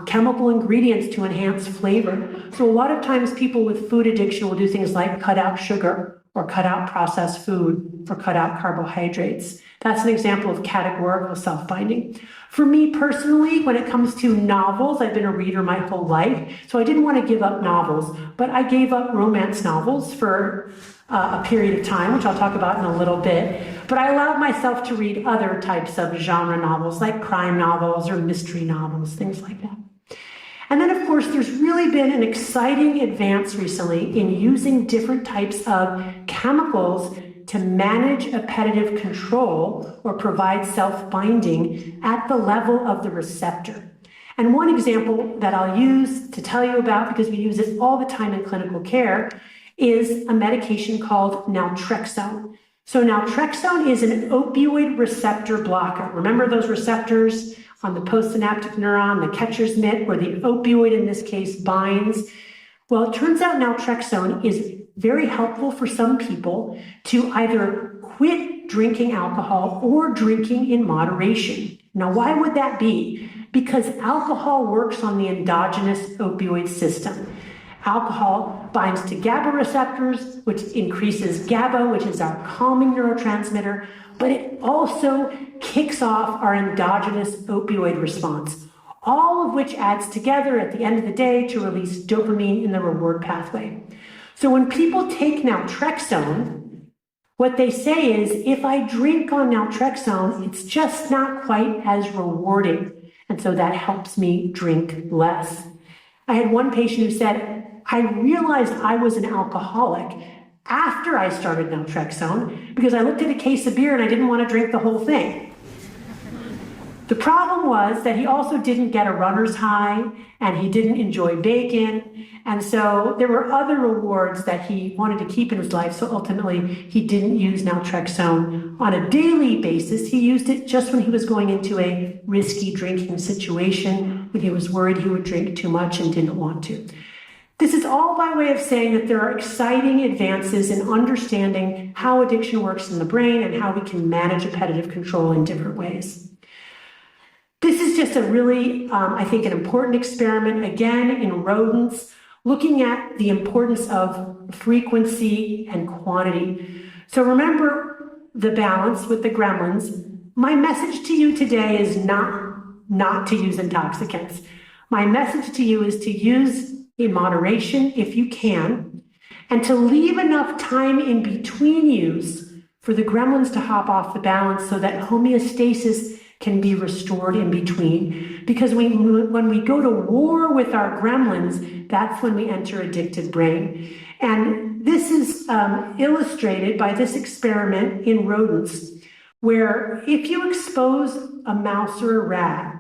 chemical ingredients to enhance flavor. So a lot of times people with food addiction will do things like cut out sugar or cut out processed food or cut out carbohydrates. That's an example of categorical self-binding. For me personally, when it comes to novels, I've been a reader my whole life, so I didn't want to give up novels, but I gave up romance novels for a period of time, which I'll talk about in a little bit, but I allowed myself to read other types of genre novels, like crime novels or mystery novels, things like that. And then, of course, there's really been an exciting advance recently in using different types of chemicals to manage appetitive control or provide self-binding at the level of the receptor. And one example that I'll use to tell you about, because we use it all the time in clinical care, is a medication called naltrexone. So naltrexone is an opioid receptor blocker. Remember those receptors on the postsynaptic neuron, the catcher's mitt, where the opioid in this case binds? Well, it turns out naltrexone is very helpful for some people to either quit drinking alcohol or drinking in moderation. Now, why would that be? Because alcohol works on the endogenous opioid system. Alcohol binds to GABA receptors, which increases GABA, which is our calming neurotransmitter, but it also kicks off our endogenous opioid response, all of which adds together at the end of the day to release dopamine in the reward pathway. So when people take naltrexone, what they say is, if I drink on naltrexone, it's just not quite as rewarding. And so that helps me drink less. I had one patient who said, I realized I was an alcoholic after I started naltrexone because I looked at a case of beer and I didn't want to drink the whole thing. The problem was that he also didn't get a runner's high and he didn't enjoy bacon. And so there were other rewards that he wanted to keep in his life. So ultimately he didn't use naltrexone on a daily basis. He used it just when he was going into a risky drinking situation, when he was worried he would drink too much and didn't want to. This is all by way of saying that there are exciting advances in understanding how addiction works in the brain and how we can manage appetitive control in different ways. This is just a really, I think, an important experiment, again, in rodents, looking at the importance of frequency and quantity. So remember the balance with the gremlins. My message to you today is not to use intoxicants. My message to you is to use in moderation if you can, and to leave enough time in between use for the gremlins to hop off the balance so that homeostasis can be restored in between. Because when we go to war with our gremlins, that's when we enter addicted brain. And this is illustrated by this experiment in rodents, where if you expose a mouse or a rat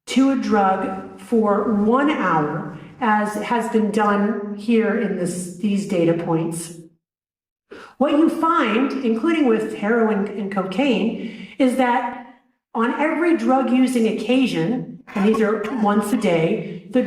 to a drug for 1 hour, as has been done here in these data points, what you find, including with heroin and cocaine, is that on every drug-using occasion, and these are once a day, the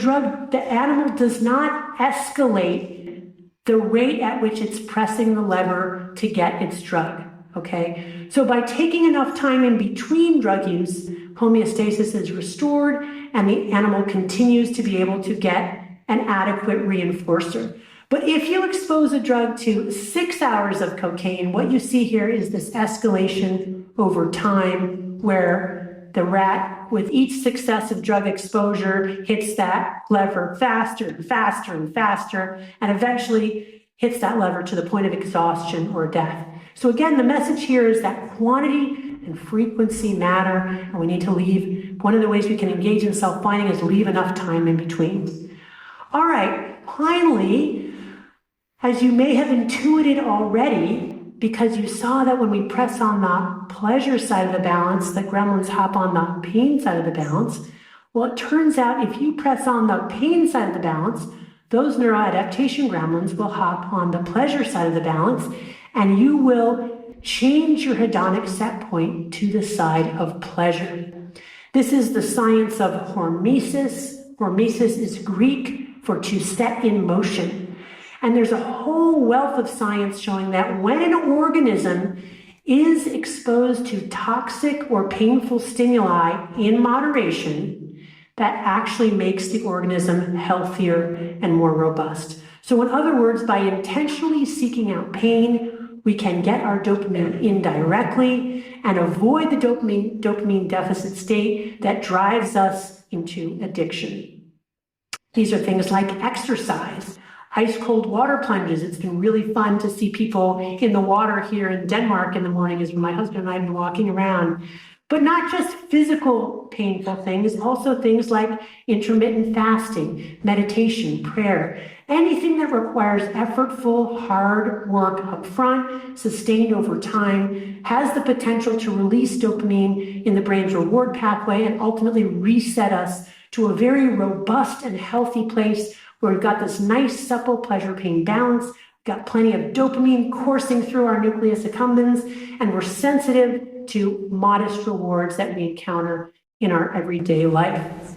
animal does not escalate the rate at which it's pressing the lever to get its drug, okay? So by taking enough time in between drug use, homeostasis is restored and the animal continues to be able to get an adequate reinforcer. But if you expose a drug to 6 hours of cocaine, what you see here is this escalation over time where the rat, with each successive drug exposure, hits that lever faster and faster and faster, and eventually hits that lever to the point of exhaustion or death. So again, the message here is that quantity and frequency matter, and we need to leave. One of the ways we can engage in self-finding is leave enough time in between. All right, finally, as you may have intuited already, because you saw that when we press on the pleasure side of the balance, the gremlins hop on the pain side of the balance. Well, it turns out if you press on the pain side of the balance, those neuroadaptation gremlins will hop on the pleasure side of the balance, and you will change your hedonic set point to the side of pleasure. This is the science of hormesis. Hormesis is Greek for to set in motion. And there's a whole wealth of science showing that when an organism is exposed to toxic or painful stimuli in moderation, that actually makes the organism healthier and more robust. So in other words, by intentionally seeking out pain, we can get our dopamine indirectly and avoid the dopamine deficit state that drives us into addiction. These are things like exercise, ice-cold water plunges. It's been really fun to see people in the water here in Denmark in the morning as my husband and I have been walking around. But not just physical painful things, also things like intermittent fasting, meditation, prayer, anything that requires effortful, hard work up front, sustained over time, has the potential to release dopamine in the brain's reward pathway and ultimately reset us to a very robust and healthy place where we've got this nice, supple pleasure-pain balance, we've got plenty of dopamine coursing through our nucleus accumbens, and we're sensitive to modest rewards that we encounter in our everyday life.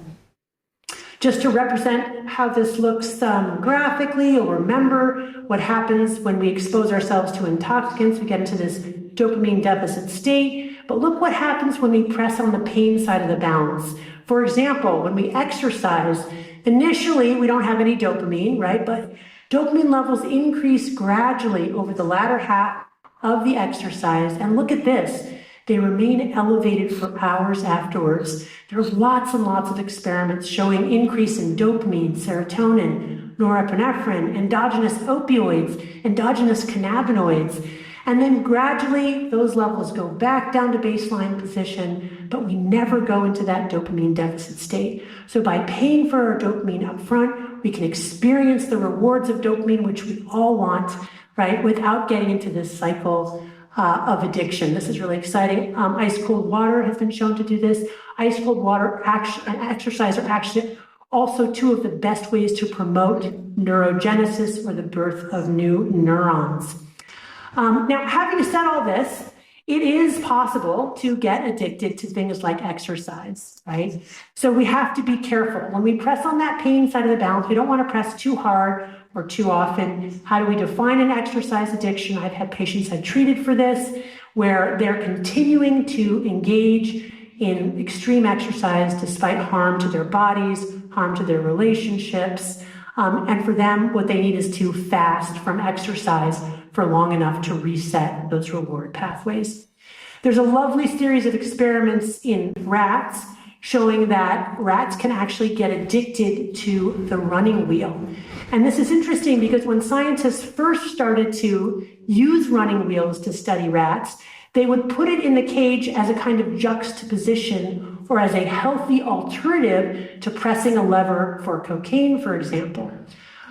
Just to represent how this looks graphically, you'll remember what happens when we expose ourselves to intoxicants. We get into this dopamine deficit state, but look what happens when we press on the pain side of the balance. For example, when we exercise, initially we don't have any dopamine, right? But dopamine levels increase gradually over the latter half of the exercise. And look at this. They remain elevated for hours afterwards. There are lots and lots of experiments showing increase in dopamine, serotonin, norepinephrine, endogenous opioids, endogenous cannabinoids. And then gradually those levels go back down to baseline position, but we never go into that dopamine deficit state. So by paying for our dopamine up front, we can experience the rewards of dopamine, which we all want, right, without getting into this cycle of addiction. This is really exciting. Ice-cold water has been shown to do this. Ice-cold water and exercise are actually also two of the best ways to promote neurogenesis, or the birth of new neurons. Now, having said all this, it is possible to get addicted to things like exercise, right? So we have to be careful. When we press on that pain side of the balance, we don't want to press too hard or too often. How do we define an exercise addiction? I've had patients I've treated for this, where they're continuing to engage in extreme exercise despite harm to their bodies, harm to their relationships. And for them, what they need is to fast from exercise for long enough to reset those reward pathways. There's a lovely series of experiments in rats showing that rats can actually get addicted to the running wheel. And this is interesting because when scientists first started to use running wheels to study rats, they would put it in the cage as a kind of juxtaposition or as a healthy alternative to pressing a lever for cocaine, for example.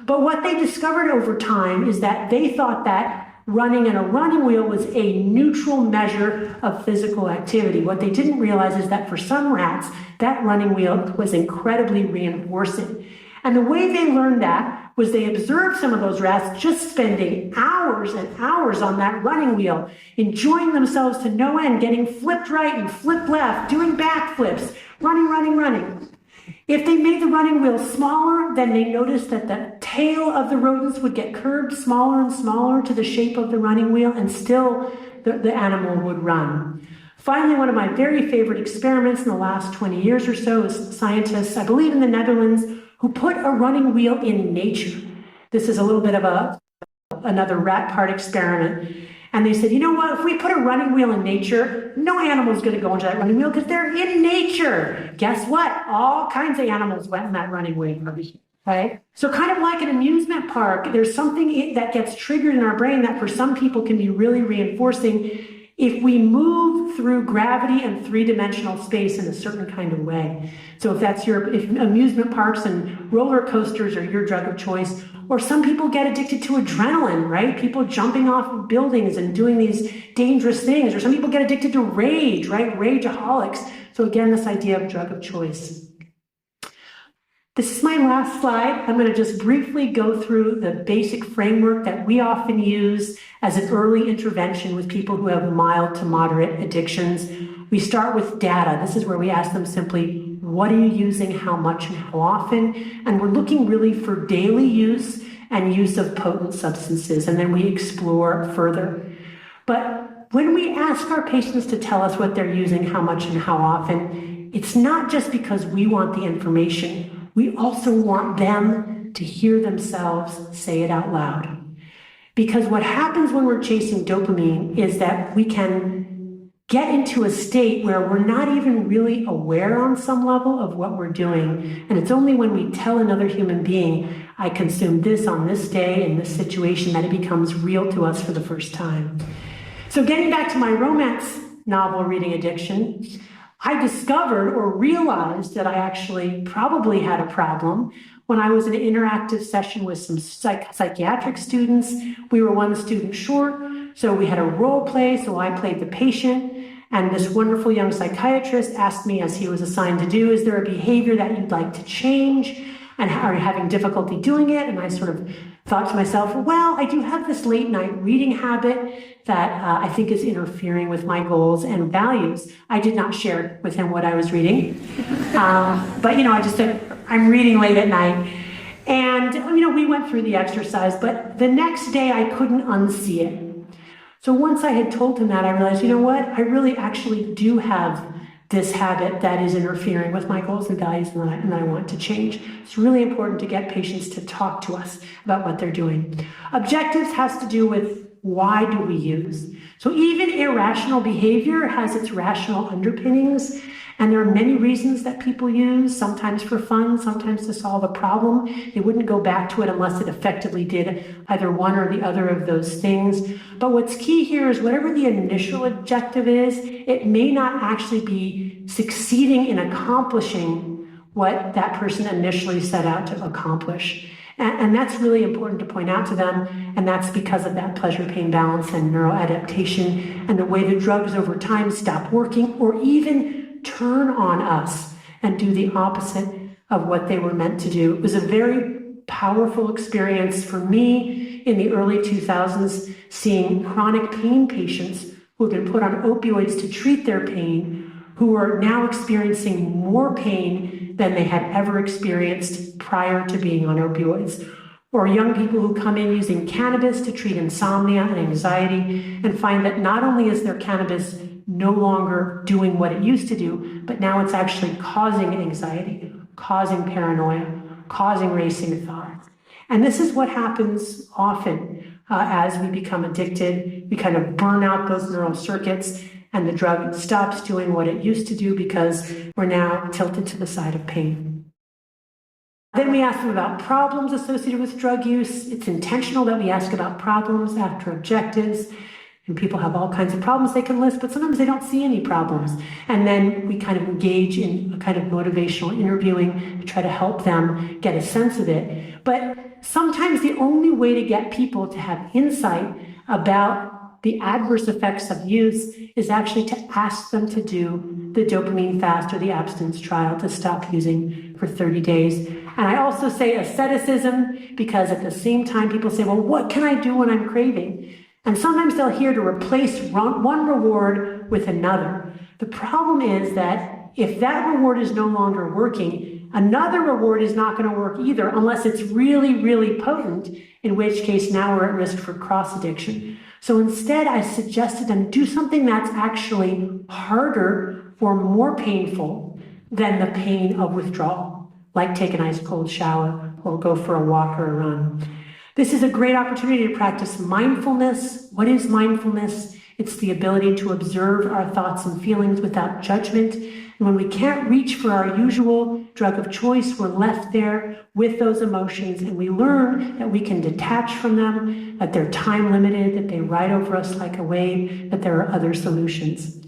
But what they discovered over time is that they thought that running in a running wheel was a neutral measure of physical activity. What they didn't realize is that for some rats, that running wheel was incredibly reinforcing. And the way they learned that was they observed some of those rats just spending hours and hours on that running wheel, enjoying themselves to no end, getting flipped right and flipped left, doing backflips, running. If they made the running wheel smaller, then they noticed that the tail of the rodents would get curved smaller and smaller to the shape of the running wheel, and still the animal would run. Finally, one of my very favorite experiments in the last 20 years or so is scientists, I believe in the Netherlands, who put a running wheel in nature. This is a little bit of another rat part experiment. And they said, you know what, if we put a running wheel in nature, no animal's gonna go into that running wheel because they're in nature. Guess what? All kinds of animals went in that running wheel. Right? So kind of like an amusement park, there's something that gets triggered in our brain that for some people can be really reinforcing if we move through gravity and three-dimensional space in a certain kind of way. So if amusement parks and roller coasters are your drug of choice, or some people get addicted to adrenaline, right? People jumping off of buildings and doing these dangerous things, or some people get addicted to rage, right? Rageaholics. So again, this idea of drug of choice. This is my last slide. I'm going to just briefly go through the basic framework that we often use as an early intervention with people who have mild to moderate addictions. We start with data. This is where we ask them simply, what are you using, how much, and how often? And we're looking really for daily use and use of potent substances, and then we explore further. But when we ask our patients to tell us what they're using, how much, and how often, it's not just because we want the information. We also want them to hear themselves say it out loud. Because what happens when we're chasing dopamine is that we can get into a state where we're not even really aware on some level of what we're doing. And it's only when we tell another human being, I consumed this on this day in this situation, that it becomes real to us for the first time. So getting back to my romance novel reading addiction, I discovered or realized that I actually probably had a problem when I was in an interactive session with some psychiatric students. We were one student short, so we had a role play, so I played the patient, and this wonderful young psychiatrist asked me, as he was assigned to do, is there a behavior that you'd like to change? And are you having difficulty doing it? And I sort of thought to myself, well, I do have this late night reading habit that I think is interfering with my goals and values. I did not share with him what I was reading. But, I just said, I'm reading late at night. And, we went through the exercise, but the next day I couldn't unsee it. So once I had told him that, I realized, I really actually do have this habit that is interfering with my goals and values and I want to change. It's really important to get patients to talk to us about what they're doing. Objectives has to do with why do we use. So even irrational behavior has its rational underpinnings, and there are many reasons that people use, sometimes for fun, sometimes to solve a problem. They wouldn't go back to it unless it effectively did either one or the other of those things. But what's key here is whatever the initial objective is, it may not actually be succeeding in accomplishing what that person initially set out to accomplish. And that's really important to point out to them, and that's because of that pleasure-pain balance and neuroadaptation and the way the drugs over time stop working or even turn on us and do the opposite of what they were meant to do. It was a very powerful experience for me in the early 2000s, seeing chronic pain patients who have been put on opioids to treat their pain, who are now experiencing more pain than they had ever experienced prior to being on opioids. Or young people who come in using cannabis to treat insomnia and anxiety and find that not only is their cannabis no longer doing what it used to do, but now it's actually causing anxiety, causing paranoia, causing racing thoughts. And this is what happens often as we become addicted. We kind of burn out those neural circuits and the drug stops doing what it used to do because we're now tilted to the side of pain. Then we ask them about problems associated with drug use. It's intentional that we ask about problems after objectives. And people have all kinds of problems they can list, but sometimes they don't see any problems. And then we kind of engage in a kind of motivational interviewing to try to help them get a sense of it. But sometimes the only way to get people to have insight about the adverse effects of use is actually to ask them to do the dopamine fast or the abstinence trial to stop using for 30 days. And I also say asceticism because at the same time people say, well, what can I do when I'm craving? And sometimes they'll hear to replace one reward with another. The problem is that if that reward is no longer working, another reward is not going to work either unless it's really, really potent, in which case now we're at risk for cross-addiction. So instead, I suggested them do something that's actually harder or more painful than the pain of withdrawal, like take an ice cold shower or go for a walk or a run. This is a great opportunity to practice mindfulness. What is mindfulness? It's the ability to observe our thoughts and feelings without judgment. And when we can't reach for our usual drug of choice, we're left there with those emotions and we learn that we can detach from them, that they're time limited, that they ride over us like a wave, that there are other solutions.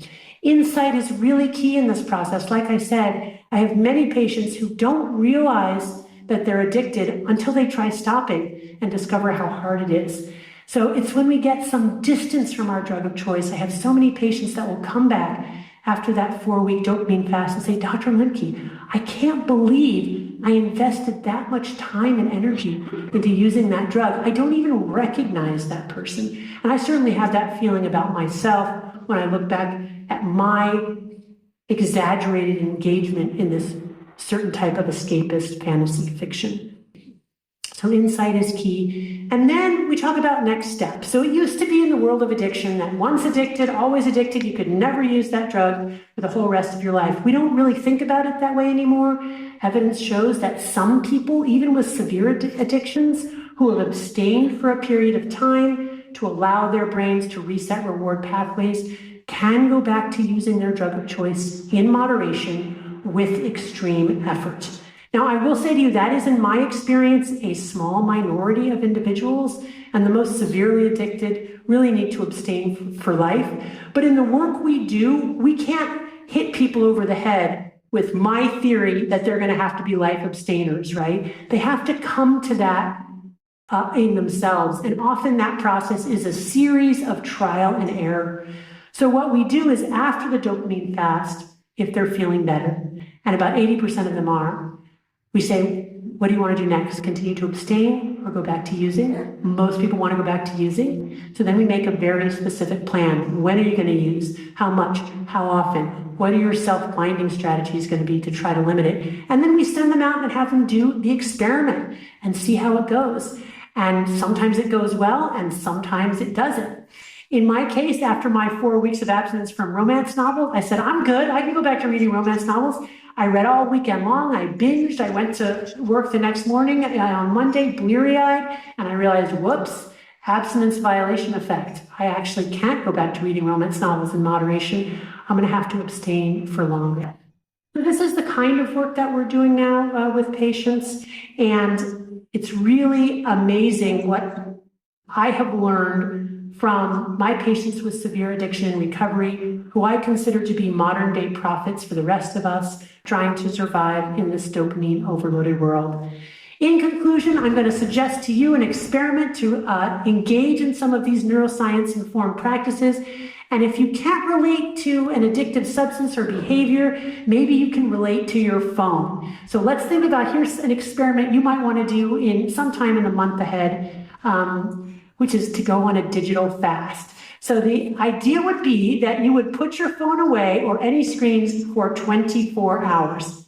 Insight is really key in this process. Like I said, I have many patients who don't realize that they're addicted until they try stopping and discover how hard it is. So it's when we get some distance from our drug of choice. I have so many patients that will come back after that 4-week dopamine fast and say, Dr. Lembke, I can't believe I invested that much time and energy into using that drug. I don't even recognize that person. And I certainly have that feeling about myself when I look back at my exaggerated engagement in this certain type of escapist fantasy fiction. So insight is key. And then we talk about next steps. So it used to be in the world of addiction that once addicted, always addicted, you could never use that drug for the whole rest of your life. We don't really think about it that way anymore. Evidence shows that some people, even with severe addictions, who have abstained for a period of time to allow their brains to reset reward pathways, can go back to using their drug of choice in moderation with extreme effort. Now, I will say to you, that is, in my experience, a small minority of individuals, and the most severely addicted really need to abstain for life. But in the work we do, we can't hit people over the head with my theory that they're going to have to be life abstainers, right? They have to come to that in themselves, and often that process is a series of trial and error. So what we do is after the dopamine fast, if they're feeling better, and about 80% of them are, we say, what do you want to do next? Continue to abstain or go back to using? Most people want to go back to using. So then we make a very specific plan. When are you going to use? How much? How often? What are your self-blinding strategies going to be to try to limit it? And then we send them out and have them do the experiment and see how it goes. And sometimes it goes well and sometimes it doesn't. In my case, after my 4 weeks of abstinence from romance novels, I said, I'm good. I can go back to reading romance novels. I read all weekend long. I binged. I went to work the next morning on Monday, bleary-eyed, and I realized, whoops, abstinence violation effect. I actually can't go back to reading romance novels in moderation. I'm going to have to abstain for longer. So this is the kind of work that we're doing now with patients, and it's really amazing what I have learned from my patients with severe addiction and recovery, who I consider to be modern day prophets for the rest of us trying to survive in this dopamine overloaded world. In conclusion, I'm going to suggest to you an experiment to engage in some of these neuroscience informed practices. And if you can't relate to an addictive substance or behavior, maybe you can relate to your phone. So let's think about, here's an experiment you might want to do in sometime in the month ahead, which is to go on a digital fast. So the idea would be that you would put your phone away or any screens for 24 hours.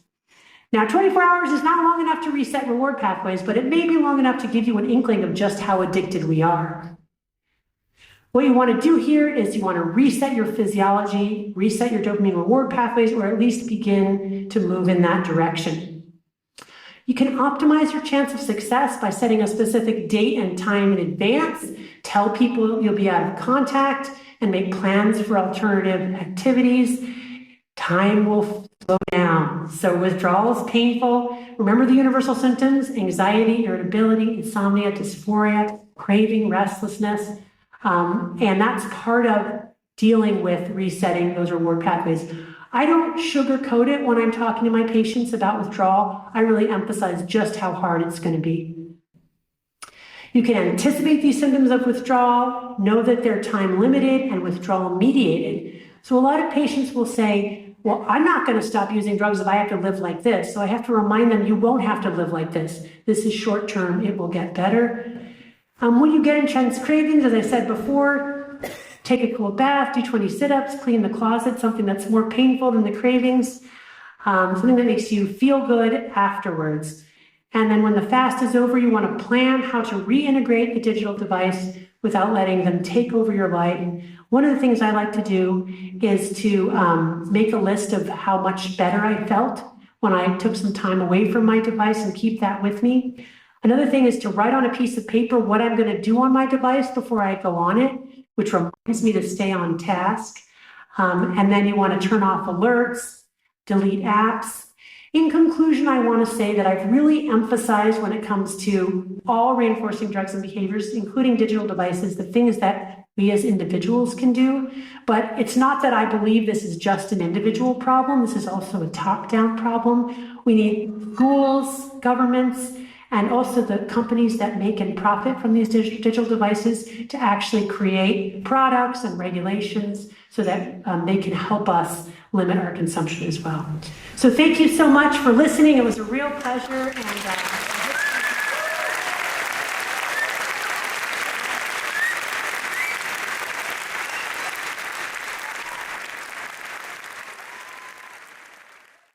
Now, 24 hours is not long enough to reset reward pathways, but it may be long enough to give you an inkling of just how addicted we are. What you want to do here is you want to reset your physiology, reset your dopamine reward pathways, or at least begin to move in that direction. You can optimize your chance of success by setting a specific date and time in advance, tell people you'll be out of contact, and make plans for alternative activities. Time will slow down. So withdrawal is painful. Remember the universal symptoms: anxiety, irritability, insomnia, dysphoria, craving, restlessness. And that's part of dealing with resetting those reward pathways. I don't sugarcoat it when I'm talking to my patients about withdrawal. I really emphasize just how hard it's going to be. You can anticipate these symptoms of withdrawal, know that they're time limited and withdrawal mediated. So a lot of patients will say, well, I'm not going to stop using drugs if I have to live like this. So I have to remind them, you won't have to live like this. This is short term. It will get better. When you get intense cravings, as I said before, take a cool bath, do 20 sit-ups, clean the closet, something that's more painful than the cravings, something that makes you feel good afterwards. And then when the fast is over, you want to plan how to reintegrate the digital device without letting them take over your life. One of the things I like to do is to make a list of how much better I felt when I took some time away from my device and keep that with me. Another thing is to write on a piece of paper what I'm going to do on my device before I go on it, which reminds me to stay on task. And then you want to turn off alerts, delete apps. In conclusion, I want to say that I've really emphasized when it comes to all reinforcing drugs and behaviors, including digital devices, the things that we as individuals can do. But it's not that I believe this is just an individual problem. This is also a top-down problem. We need schools, governments, and also the companies that make and profit from these digital devices to actually create products and regulations so that they can help us limit our consumption as well. So thank you so much for listening. It was a real pleasure, and